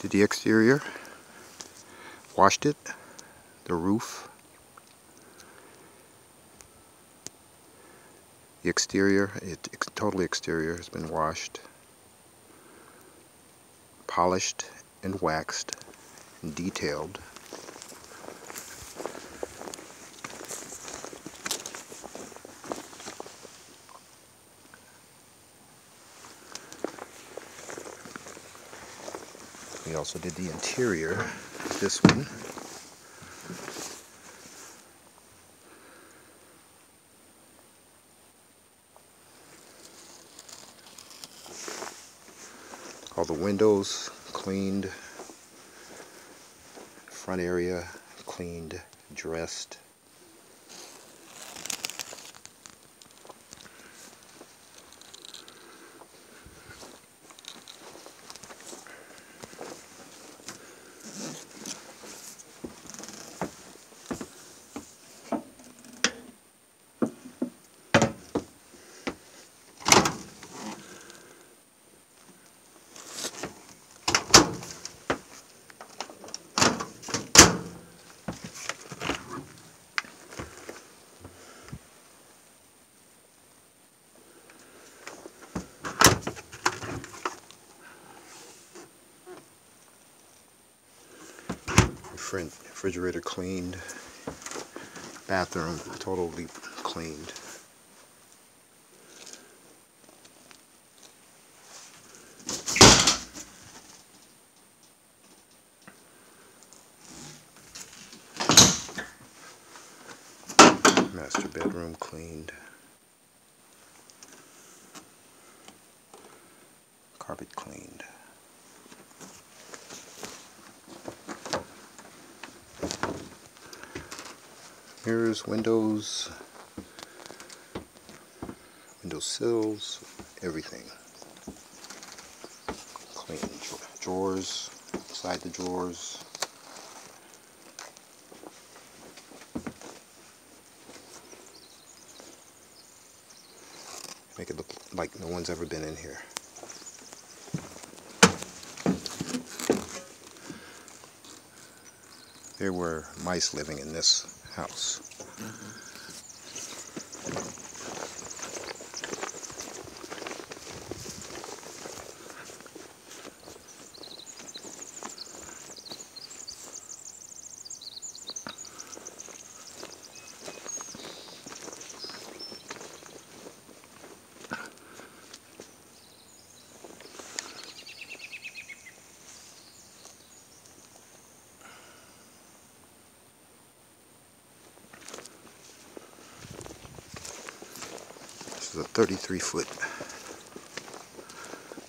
Did the exterior, washed it, the roof, the exterior, totally exterior has been washed, polished and waxed and detailed. We also did the interior, this one. All the windows cleaned, front area cleaned, dressed. Refrigerator cleaned, bathroom totally cleaned. Master bedroom cleaned. Carpet cleaned. Mirrors, windows, window sills, everything clean. Drawers, inside the drawers. Make it look like no one's ever been in here. There were mice living in this house. This is a 33-foot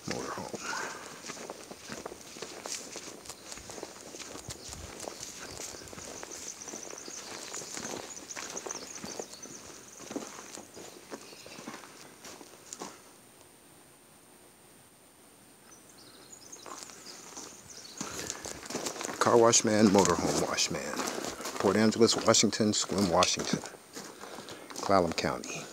motorhome. Car wash man, motorhome wash man. Port Angeles, Washington, Sequim, Washington, Clallam County.